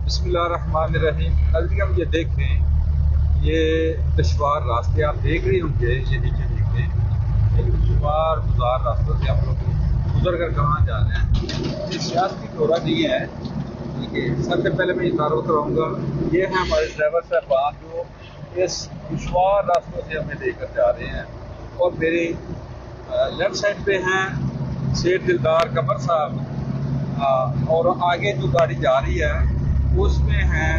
بسم اللہ الرحمن الرحیم۔ ناظرین ہم یہ دیکھیں، یہ دشوار راستے آپ دیکھ رہے ہوں گے، یہ نیچے دیکھیں، یہ دشوار گزار راستوں سے ہم لوگ گزر کر کہاں جا رہے ہیں۔ یہ سیاسی دورہ نہیں ہے، ٹھیک۔ سب سے پہلے میں اشارہ کراؤں گا، یہ ہیں ہمارے ڈرائیور صاحبان جو اس دشوار راستوں سے ہمیں لے کر جا رہے ہیں، اور میری لیفٹ سائڈ پہ ہیں سید دلدار قمر صاحب، اور آگے جو گاڑی جا رہی ہے اس میں ہیں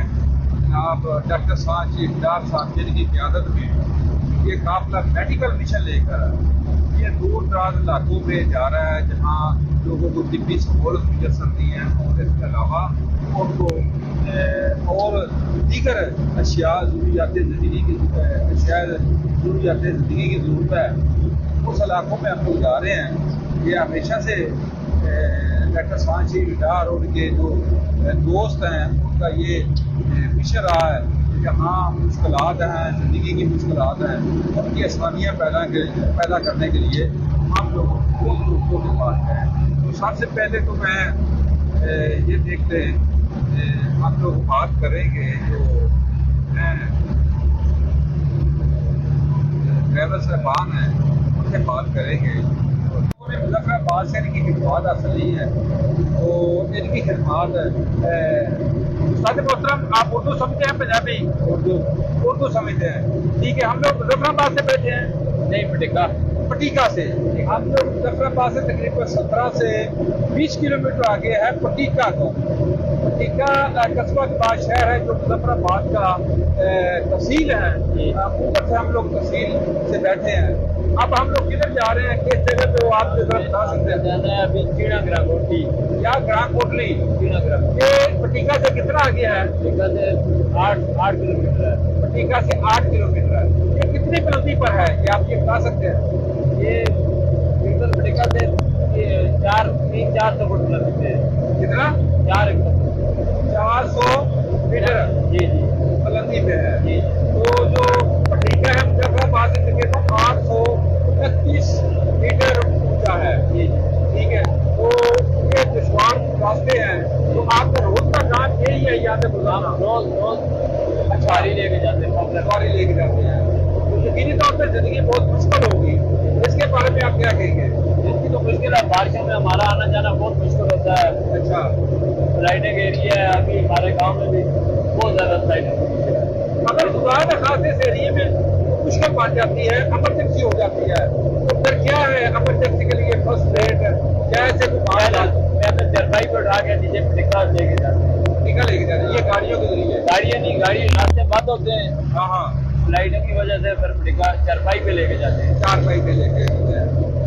جناب ڈاکٹر شاہ چیف ڈار صاحب جن کی قیادت میں یہ قافلہ میڈیکل مشن لے کر یہ دور دراز علاقوں میں جا رہا ہے، جہاں لوگوں کو طبی سہولت میسر نہیں ہے، اور اس کے علاوہ ان کو اور دیگر اشیاء ضروریات زندگی کی ضرورت ہے، اس علاقوں میں ہم لوگ جا رہے ہیں۔ یہ ہمیشہ سے ڈاکٹر شاہ چیف ڈار اور ان کے جو دوست ہیں ان کا یہ مشن رہا ہے کہ جہاں مشکلات ہیں، زندگی کی مشکلات ہیں، ان کی آسانیاں پیدا کرنے کے لیے ہم لوگ ان دوستوں کے پاس ہیں۔ تو سب سے پہلے تو میں یہ دیکھتے ہیں ہم لوگ بات کریں گے جو ڈرائیور صاحبان ہیں ان سے بات کریں گے۔ مظفر آباد سے ان کی خدمات حاصل نہیں ہے، تو ان کی خدمات استاد محترم آپ اردو سمجھتے ہیں؟ پنجابی اردو سمجھتے ہیں، ٹھیک ہے۔ ہم لوگ مظفر آباد سے بیٹھے ہیں، نہیں پٹیکا سے۔ ہم لوگ مظفر آباد سے تقریباً 17 سے 20 کلومیٹر آگے ہے پٹیکا کو۔ پٹیکا قصبہ کے بعد شہر ہے جو مظفر آباد کا تحصیل ہے، اوپر سے ہم لوگ تحصیل سے بیٹھے ہیں۔ اب ہم لوگ کدھر جا رہے ہیں، کس جگہ پہ وہ آپ کے ذرا بتا سکتے ہیں؟ جانا ہے ابھی چیڑا گرا کوٹلی یا گرا کوٹلی چیڑا گرا۔ یہ پٹیکا سے کتنا آگے ہے؟ پٹیکا سے 8 کلومیٹر ہے۔ پٹیکا سے 8 کلومیٹر ہے۔ یہ کتنی بلندی پر ہے یہ آپ یہ بتا سکتے ہیں؟ یہ پٹیکا سے 3-4 فٹ بلندی پہ ہے۔ کتنا؟ 400 میٹر جی بلندی پہ ہے۔ جی تو جو پٹیکا ہے مظفر آباد سے تقریباً 829 میٹر اونچا ہے، ٹھیک ہے۔ تو یہ دشوار راستے ہیں، تو آپ کا روز کا کام یہی ہے یہاں سے گزارنا؟ روز سواری لے کے جاتے ہیں، سواری لے کے جاتے ہیں، تو یقینی طور پہ زندگی بہت مشکل ہوگی، اس کے بارے میں آپ کیا کہیں گے؟ اس کی تو مشکل ہے، بارشوں میں ہمارا آنا جانا بہت مشکل ہوتا ہے۔ اچھا، لائٹنگ ایریا ہے، ابھی ہمارے گاؤں میں بھی بہت زیادہ لائٹنگ ہے۔ اگر خدا نہ خاصے اس ایریے میں مشکل بن جاتی ہے، ایمرجنسی ہو جاتی ہے، تو پھر کیا ہے ایمرجنسی کے لیے فرسٹ ایڈ کیسے میں چرپائی پہ اٹھا کے نیچے ٹکا لے کے جاتے ہیں، ٹکا لے کے جاتے ہیں؟ یہ گاڑیوں کے ذریعے؟ گاڑیاں نہیں، گاڑی راستے بند ہوتے ہیں، ہاں لائٹنگ کی وجہ سے پھر ٹکا چرپائی پہ لے کے جاتے ہیں، چارپائی پہ لے کے جاتے ہیں۔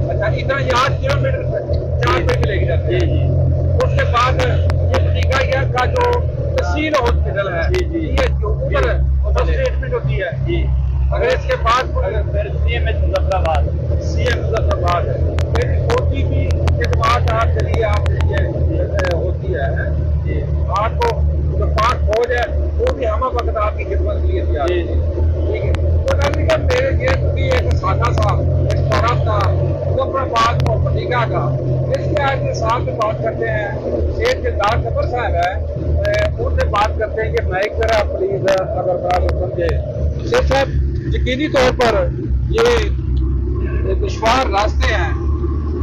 اچھا، اتنا یہ 8 کلومیٹر چارپائی پہ لے کے جاتے ہیں؟ جی۔ اس کے بعد یہ ٹکا کا جو تحصیل ہاسپٹل ہے، یہ اوپر ٹریٹمنٹ ہوتی ہے جی۔ اگر اس کے بعد پھر سی ایم مظفر آباد ہے، پھر فوجی کی خدمات آپ کے لیے آپ کے لیے ہوتی ہے جی۔ آپ کو جو پاک فوج ہے وہ بھی ہم وقت آپ کی خدمت کے لیے تیار ہے، ٹھیک ہے۔ تو نظر میرے یہ بھی ایک سادہ سا ایک طرف تھا مظفر آباد اور پٹیکا کا، اس کے آج کے ساتھ میں بات کرتے ہیں سید دلدار قمر صاحب ہے، ان سے بات کرتے ہیں کہ مائک ذرا پلیز اگر برابر سمجھے۔ شیخ صاحب، یقینی طور پر یہ دشوار راستے ہیں،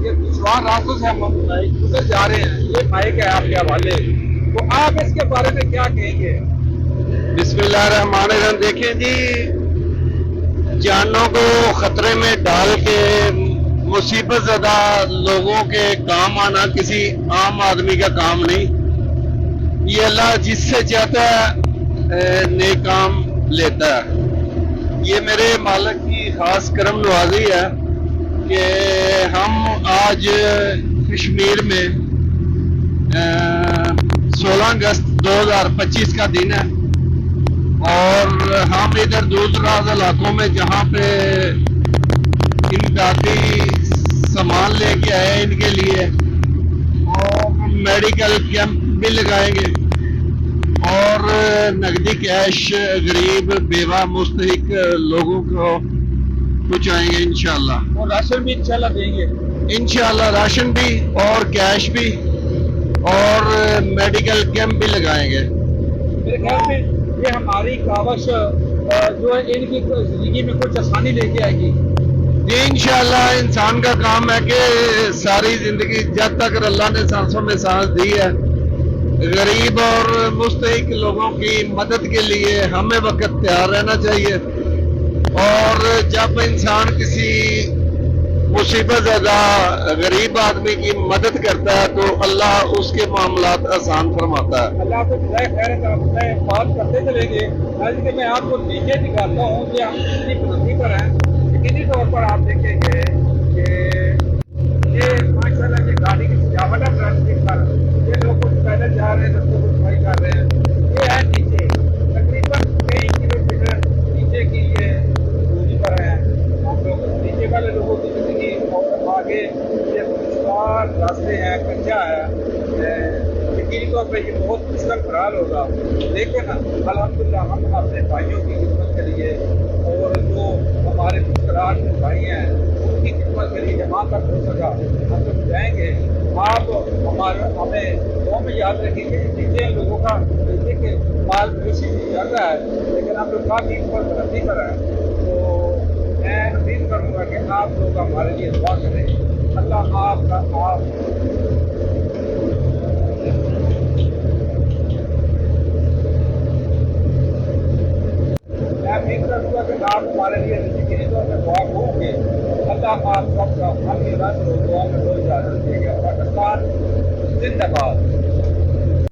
یہ دشوار راستوں سے ہم گزر جا رہے ہیں، یہ مائک ہے آپ کے حوالے، تو آپ اس کے بارے میں کیا کہیں گے؟ بسم اللہ الرحمن الرحیم۔ دیکھیں جی، جانوں کو خطرے میں ڈال کے مصیبت زدہ لوگوں کے کام آنا کسی عام آدمی کا کام نہیں، یہ اللہ جس سے چاہتا ہے نیک کام لیتا ہے۔ یہ میرے مالک کی خاص کرم نوازی ہے کہ ہم آج کشمیر میں 16 اگست 2025 کا دن ہے، اور ہم ادھر دور دراز علاقوں میں جہاں پہ امدادی سامان لے کے آئے ان کے لیے، اور میڈیکل کیمپ بھی لگائیں گے، اور نقدی کیش غریب بیوہ مستحق لوگوں کو پہنچائیں گے انشاءاللہ، اور راشن بھی انشاءاللہ دیں گے انشاءاللہ، راشن بھی اور کیش بھی، اور میڈیکل کیمپ بھی لگائیں گے۔ میرے خیال میں یہ ہماری کاوش جو ہے ان کی زندگی میں کچھ آسانی لے کے آئے گی. جی انشاءاللہ انسان کا کام ہے کہ ساری زندگی جب تک اللہ نے سانسوں میں سانس دی ہے غریب اور مستحق لوگوں کی مدد کے لیے ہمیں وقت تیار رہنا چاہیے. اور جب انسان کسی مصیبت زدہ غریب آدمی کی مدد کرتا ہے تو اللہ اس کے معاملات آسان فرماتا ہے. اللہ کو جزائے خیر میں بات کرتے چلیں گے. آج کہ میں آپ کو نیچے دکھاتا ہوں کہ ہم کتنی بلندی پر ہیں. یقینی طور پر آپ دیکھیں گے کہ یہ ماشاءاللہ یہ گاڑی کی سجاوٹ ہے پلاسٹک پر. یہ لوگ کچھ پیدل جا رہے ہیں رستوں کو صفائی کر رہے ہیں. یہ ہے نیچے تقریباً کئی کلو میٹر نیچے کی یہ دوری پر ہے. ہم لوگ نیچے والے لوگوں کی زندگی اور آگے یہ دشوار راستے ہیں کچا ہے. یقینی طور پہ یہ بہت مشکل فرال ہوگا لیکن الحمدللہ ہم اپنے بھائیوں کی خدمت کے لیے اور جو ہمارے مشکلات کے بھائی ہیں ان کی خدمت کے لیے جہاں تک ہو سکا ہم لوگ جائیں گے. آپ ہمیں دعاؤں میں یاد رکھیں گے. نیچے لوگوں کا کہ مال مویشی چل رہا ہے لیکن ہم لوگ کافی اوپر ترقی پر ہیں. تو میں امید کروں گا کہ آپ لوگ ہمارے لیے دعا کریں. اللہ آپ کا میں امید کروں گا کہ آپ ہمارے لیے یقینی طور پر دعا کروں گے. اللہ آپ سب کا ہم یہ رنگ دعا میں کوئی اجازت دے گا. پاکستان زندہ باد.